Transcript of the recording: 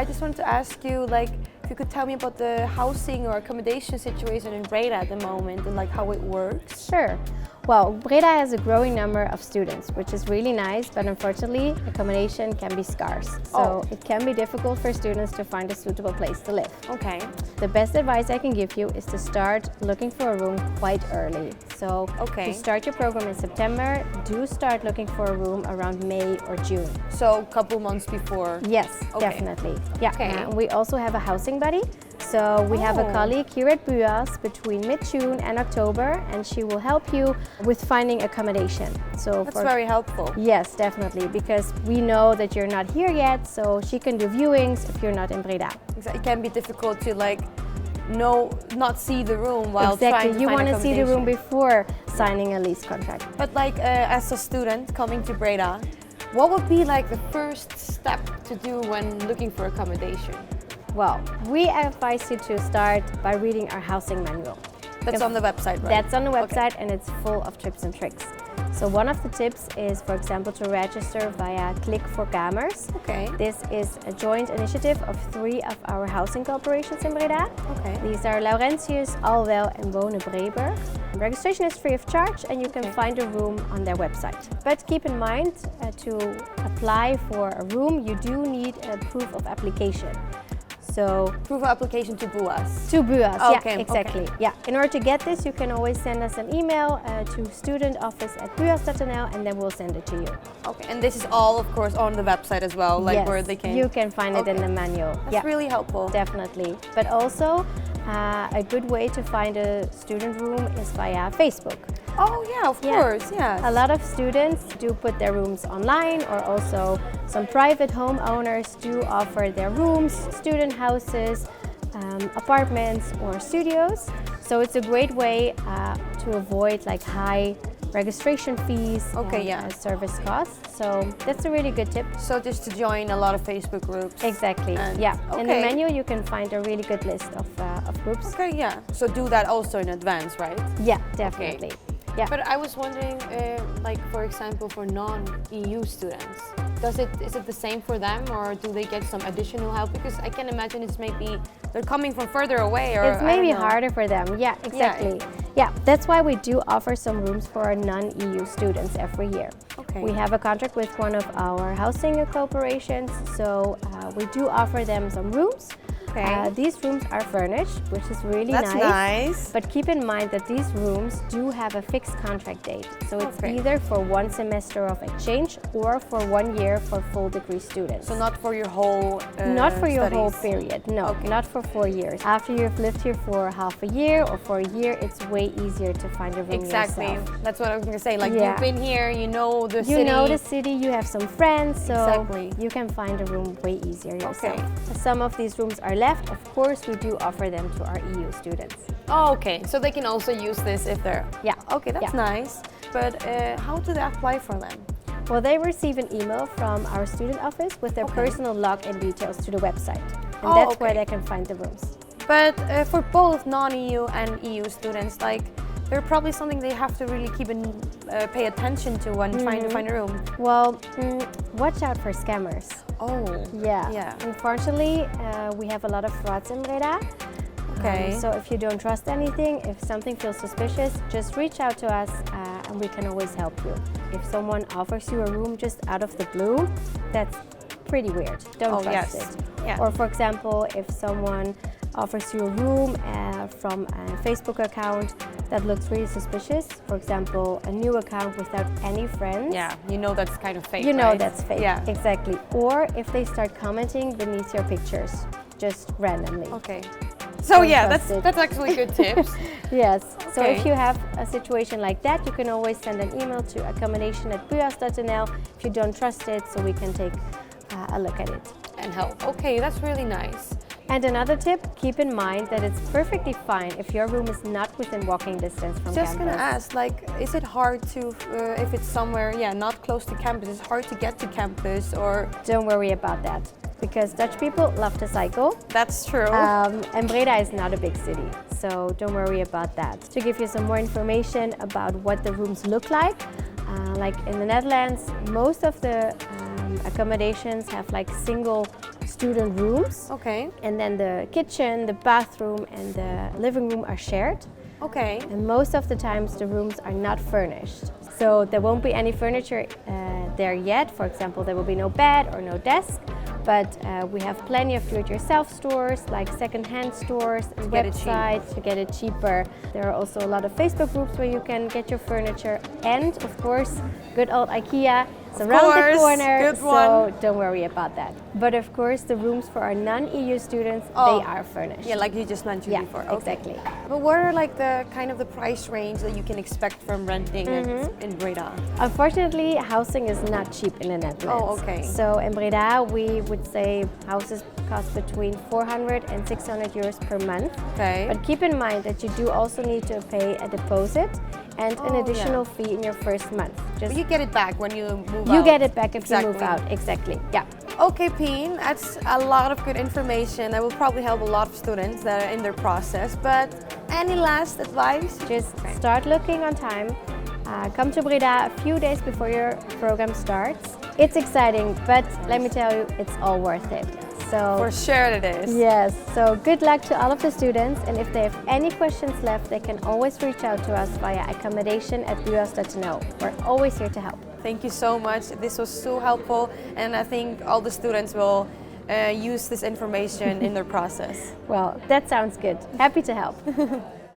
I just wanted to ask you, like, if you could tell me about the housing or accommodation situation in Breda at the moment and like how it works. Sure. Well, Breda has a growing number of students, which is really nice, but unfortunately, accommodation can be scarce. So it can be difficult for students to find a suitable place to live. Okay. The best advice I can give you is to start looking for a room quite early. So to start your program in September, do start looking for a room around May or June. So a couple months before? Yes, definitely. Yeah. We also have a housing buddy. So we have a colleague here at BUAS between mid-June and October, and she will help you with finding accommodation. So that's very helpful. Yes, definitely, because we know that you're not here yet, so she can do viewings if you're not in Breda. It can be difficult to not see the room while trying to find accommodation. You want to see the room before signing a lease contract. But like as a student coming to Breda, what would be like the first step to do when looking for accommodation? Well, we advise you to start by reading our housing manual. That's on the website, right? That's on the website, and it's full of tips and tricks. So one of the tips is, for example, to register via Click for Kamers. This is a joint initiative of 3 of our housing corporations in Breda. These are Laurentius, Alwel and Wonen Breber. Registration is free of charge, and you can find a room on their website. But keep in mind, to apply for a room, you do need a proof of application. So proof of application to BUAS? To BUAS, yeah, exactly. Yeah. In order to get this, you can always send us an email to studentoffice@buas.nl, and then we'll send it to you. Okay, and this is all, of course, on the website as well, like where they can... you can find it in the manual. That's really helpful. Definitely. But also, a good way to find a student room is via Facebook. Oh yeah, of course, yeah. A lot of students do put their rooms online, or also some private homeowners do offer their rooms, student houses, apartments or studios. So it's a great way to avoid like high registration fees and service costs. So that's a really good tip. So just to join a lot of Facebook groups. Exactly, In the menu you can find a really good list of groups. Okay, yeah. So do that also in advance, right? Yeah, definitely. Yeah. But I was wondering, like for example, for non-EU students, is it the same for them, or do they get some additional help? Because I can imagine it's maybe they're coming from further away, or it's maybe harder for them. Yeah, exactly. Yeah, that's why we do offer some rooms for our non-EU students every year. We have a contract with one of our housing corporations, so we do offer them some rooms. These rooms are furnished, which is really nice. But keep in mind that these rooms do have a fixed contract date. So it's either for 1 semester of exchange or for 1 year for full degree students. So not for your whole Not for your whole period, no. Not for 4 years. After you've lived here for half a year or for a year, it's way easier to find a room yourself. That's what I was going to say. Like you've been here, you know the city. You know the city, you have some friends, so you can find a room way easier yourself. Some of these rooms are left. Of course, we do offer them to our EU students. Oh, okay. So they can also use this if they're... Okay, that's nice. But how do they apply for them? Well, they receive an email from our student office with their personal login details to the website. And that's where they can find the rooms. But for both non-EU and EU students, like, there's probably something they have to really keep and pay attention to when trying to find a room. Well, watch out for scammers. Yeah. Unfortunately, we have a lot of frauds in Breda. So if you don't trust anything, if something feels suspicious, just reach out to us and we can always help you. If someone offers you a room just out of the blue, that's pretty weird. Don't trust it. Or for example, if someone offers you a room from a Facebook account that looks really suspicious, for example, a new account without any friends. Yeah, you know that's kind of fake, You know that's fake, exactly. Or if they start commenting beneath your pictures, just randomly. So that's actually good tips. Yes, so if you have a situation like that, you can always send an email to accommodation@buas.nl if you don't trust it, so we can take a look at it. And help. Okay, that's really nice. And another tip, keep in mind that it's perfectly fine if your room is not within walking distance from campus. Just gonna ask, like, is it hard to, if it's somewhere, not close to campus, it's hard to get to campus, or? Don't worry about that, because Dutch people love to cycle. That's true. And Breda is not a big city, so don't worry about that. To give you some more information about what the rooms look like in the Netherlands, most of the accommodations have like single student rooms. Okay. And then the kitchen, the bathroom, and the living room are shared. Okay. And most of the times the rooms are not furnished. So there won't be any furniture there yet. For example, there will be no bed or no desk. But we have plenty of do-it-yourself stores, like second-hand stores and websites to get it cheaper. There are also a lot of Facebook groups where you can get your furniture. And of course, good old IKEA. It's around the corner, so don't worry about that. But of course, the rooms for our non-EU students, they are furnished. Yeah, like you just mentioned before. Okay. Exactly. But what are like the kind of the price range that you can expect from renting in Breda? Unfortunately, housing is not cheap in the Netherlands. Oh, okay. So in Breda, we would say houses cost between 400 and 600 euros per month. Okay. But keep in mind that you do also need to pay a deposit and an additional fee in your first month. But you get it back when you move out. You get it back if you move out, exactly. Yeah. Okay, Pien, that's a lot of good information that will probably help a lot of students that are in their process. But any last advice? Just start looking on time. Come to Breda a few days before your program starts. It's exciting, but let me tell you, it's all worth it. So, for sure it is. Yes, so good luck to all of the students, and if they have any questions left, they can always reach out to us via accommodation@buas.nl. We're always here to help. Thank you so much. This was so helpful, and I think all the students will use this information in their process. Well, that sounds good. Happy to help.